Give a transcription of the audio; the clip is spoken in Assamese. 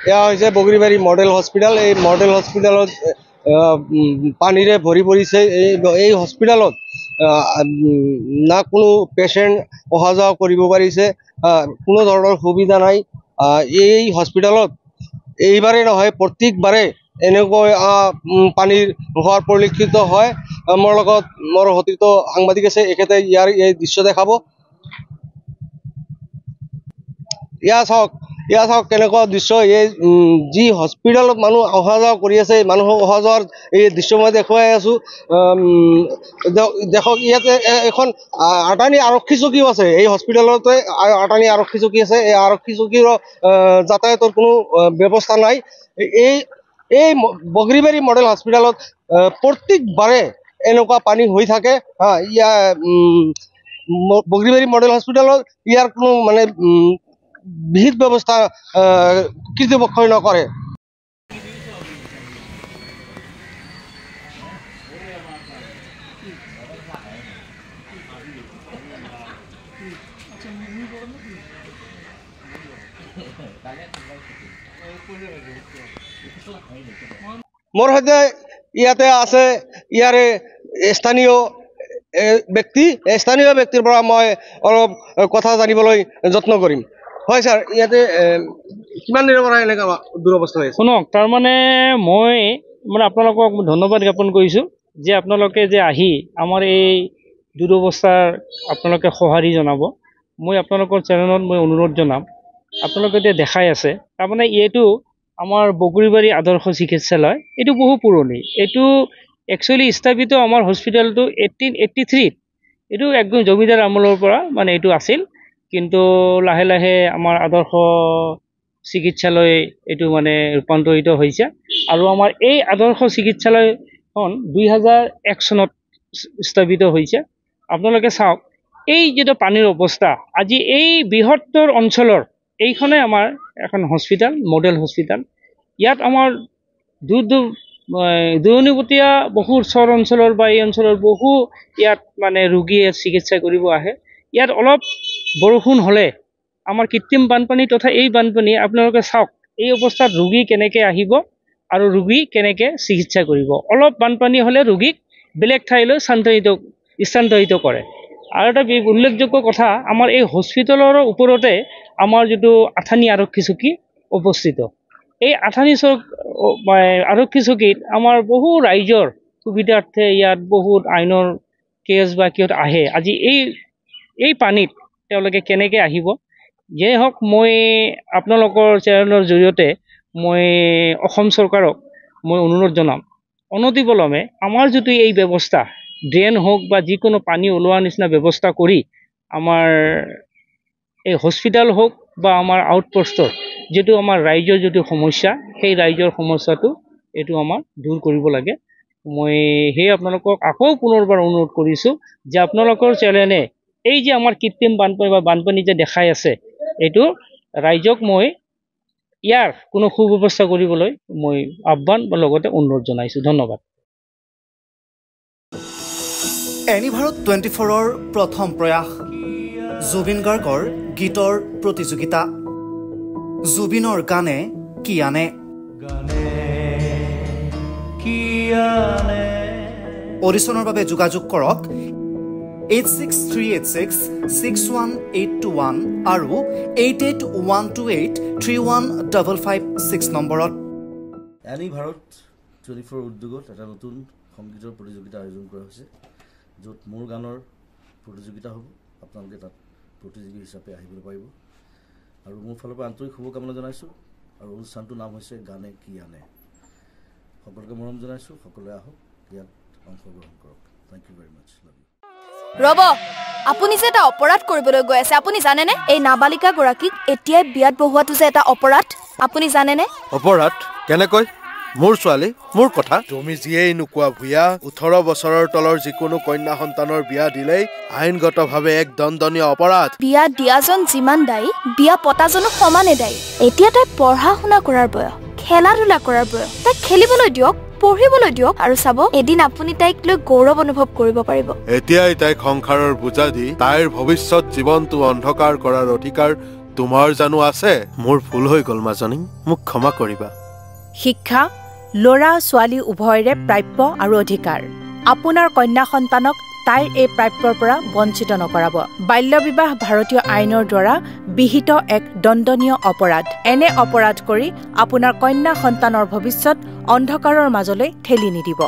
এয়া হৈছে বগৰীবাৰী মডেল হস্পিটেল। এই মডেল হস্পিটেলত পানীৰে ভৰি পৰিছে। এই হস্পিটেলত না কোনো পেচেণ্ট অহা যোৱা কৰিব পাৰিছে, কোনো ধৰণৰ সুবিধা নাই। এই হস্পিটেলত এইবাৰে নহয় প্ৰত্যেকবাৰে এনেকৈ পানীৰ হোৱাৰ পৰিলক্ষিত হয়। মোৰ লগত মোৰ সতীৰ্থ সাংবাদিক আছে, এখেতে এই দৃশ্য দেখাব। ইয়াত চাওক কেনেকুৱা দৃশ্য। এই যি হস্পিটেলত মানুহ অহা যোৱা কৰি আছে, মানুহক অহা যোৱাৰ এই দৃশ্য মই দেখুৱাই আছোঁ। দেখক ইয়াতে এখন আটানী আৰক্ষী চকীও আছে। এই হস্পিটেলতে আটানী আৰক্ষী চকী আছে। এই আৰক্ষী চকীৰ যাতায়াতৰ কোনো ব্যৱস্থা নাই। এই বগৰীবাৰী মডেল হস্পিটেলত প্ৰত্যেকবাৰে এনেকুৱা পানী হৈ থাকে। বগৰীবাৰী মডেল হস্পিটেলত ইয়াৰ কোনো মানে বিহিত ব্যৱস্থা কৰ্তৃপক্ষই নকৰে। মোৰ সৈতে ইয়াতে আছে ইয়াৰে স্থানীয় ব্যক্তিৰ পৰা মই অলপ কথা জানিবলৈ যত্ন কৰিম। হয় ছাৰ, ইয়াতে কিমান দিনৰ পৰা এনেকুৱা দুৰৱস্থা হৈ আছে? শুনক, তাৰমানে মই আপোনালোকক ধন্যবাদ জ্ঞাপন কৰিছোঁ যে আপোনালোকে যে আহি আমাৰ এই দুৰৱস্থাৰ আপোনালোকে সঁহাৰি জনাব। মই আপোনালোকৰ চেনেলত মই অনুৰোধ জনাম, আপোনালোকে এতিয়া দেখাই আছে তাৰমানে এইটো আমাৰ বগৰীবাৰী আদৰ্শ চিকিৎসালয়। এইটো বহু পুৰণি। এইটো একচুৱেলি স্থাপিত আমাৰ হস্পিটেলটো 1883 এইটো একদম জমিদাৰ আমলৰ পৰা মানে এইটো আছিল, কিন্তু লাহে লাহে আমাৰ আদৰ্শ চিকিৎসালয় এইটো মানে ৰূপান্তৰিত হৈছে। আৰু আমাৰ এই আদৰ্শ চিকিৎসালয়খন 2001 চনত স্থাপিত হৈছে। আপোনালোকে চাওক এই যিটো পানীৰ অৱস্থা, আজি এই বৃহত্তৰ অঞ্চলৰ এইখনে আমাৰ এখন হস্পিটেল, মডেল হস্পিটেল। ইয়াত আমাৰ দূৰণিবতীয়া বহু ওচৰ অঞ্চলৰ বা এই অঞ্চলৰ বহু ইয়াত মানে ৰোগীয়ে চিকিৎসা কৰিব আহে। ইয়াত অলপ বৰষুণ হ'লে আমাৰ কৃত্ৰিম বানপানী তথা এই বানপানী আপোনালোকে চাওক এই অৱস্থাত ৰোগী কেনেকৈ আহিব আৰু ৰোগী কেনেকৈ চিকিৎসা কৰিব। অলপ বানপানী হ'লে ৰোগীক বেলেগ ঠাইলৈ স্থানান্তৰিত কৰে। আৰু এটা উল্লেখযোগ্য কথা, আমাৰ এই হস্পিটেলৰ ওপৰতে আমাৰ যিটো আঠানী আৰক্ষী চকী অৱস্থিত। এই আঠানী আৰক্ষী চকীত আমাৰ বহু ৰাইজৰ সুবিধাৰ্থে ইয়াত বহুত আইনৰ কেছ বা কিয় আহে। আজি এই পানীত তেওঁলোকে কেনেকৈ আহিব। যেই হওক, মই আপোনালোকৰ চেনেলৰ জৰিয়তে মই অসম চৰকাৰক মই অনুৰোধ জনাম, অনতিপলমে আমাৰ যিটো এই ব্যৱস্থা ড্ৰেইন হওক বা যিকোনো পানী ওলোৱাৰ নিচিনা ব্যৱস্থা কৰি আমাৰ এই হস্পিটেল হওক বা আমাৰ আউটপোষ্টৰ যিটো আমাৰ ৰাইজৰ যিটো সমস্যা, সেই ৰাইজৰ সমস্যাটো এইটো আমাৰ দূৰ কৰিব লাগে। মই সেই আপোনালোকক আকৌ পুনৰবাৰ অনুৰোধ কৰিছোঁ যে আপোনালোকৰ চেনেলে এই যে আমাৰ কৃত্ৰিম বানপানী বা বানপানী যে দেখাই আছে, এইটো ৰাইজক মই ইয়াৰ কোনো সুব্যৱস্থা কৰিবলৈ মই আহ্বান বা লগতে অনুৰোধ জনাইছোঁ। ধন্যবাদ। এনিভাৰত 24ৰ প্ৰথম প্ৰয়াস জুবিন গাৰ্গৰ গীতৰ প্ৰতিযোগিতা। জুবিনৰ গানে কি আনে। অডিশ্যনৰ বাবে যোগাযোগ কৰক 8638661821 আৰু 8812831556 নম্বৰত। এনিভাৰত 24 উদ্যোগত এটা নতুন সংগীতৰ প্ৰতিযোগিতা আয়োজন কৰা হৈছে, য'ত মোৰ গানৰ প্ৰতিযোগিতা হ'ব। আপোনালোকে তাত প্ৰতিযোগী হিচাপে আহিবলৈ পাৰিব আৰু মোৰ ফালৰ পৰা আন্তৰিক শুভকামনা জনাইছোঁ। আৰু অনুষ্ঠানটোৰ নাম হৈছে গানে কি আনে। সকলোকে মৰম জনাইছোঁ, সকলোৱে আহক, ইয়াত অংশগ্ৰহণ কৰক। থেংক ইউ ভেৰি মাছ। ৰব, আপুনি যে এটা অপৰাধ কৰিবলৈ গৈ আছে, আপুনি জানেনে? এই নাবালিকা গৰাকীক এতিয়াই বিয়াত বহুৱাটো যে এটা অপৰাধ, আপুনি জানেনে? অপৰাধ কেনেকৈ? মোৰ ছোৱালী, মোৰ কথা। তুমি যিয়েই নোকোৱা ভূঞা, 18 বছৰৰ তলৰ যিকোনো কন্যা সন্তানৰ বিয়া দিলেই আইনগতভাৱে এক দণ্ডনীয় অপৰাধ। বিয়া দিয়াজন যিমান দায়ী, বিয়া পতাজনো সমানে দায়ী। এতিয়া তাই পঢ়া শুনা কৰাৰ বয়স, খেলা ধূলা কৰাৰ বয়স। তাইক খেলিবলৈ দিয়ক, পঢ়িবলৈ দিয়ক, আৰু চাব এদিন আপুনি তাইক লৈ গৌৰৱ অনুভৱ কৰিব পাৰিব। এতিয়াই তাইক সংসাৰৰ বোজা দি তাইৰ ভৱিষ্যত জীৱনটো অন্ধকাৰ কৰাৰ অধিকাৰ তোমাৰ জানো আছে মোৰ ভুল হৈ গ'ল মাজনী মোক ক্ষমা কৰিবা শিক্ষা ল'ৰা ছোৱালী উভয়ৰে প্ৰাপ্য আৰু অধিকাৰ আপোনাৰ কন্যা সন্তানক তাইৰ এই প্ৰাপ্যৰ পৰা বঞ্চিত নকৰাব বাল্য বিবাহ ভাৰতীয় আইনৰ দ্বাৰা বিহিত এক দণ্ডনীয় অপৰাধ এনে অপৰাধ কৰি আপোনাৰ কন্যা সন্তানৰ ভৱিষ্যত অন্ধকাৰৰ মাজলৈ ঠেলি নিদিব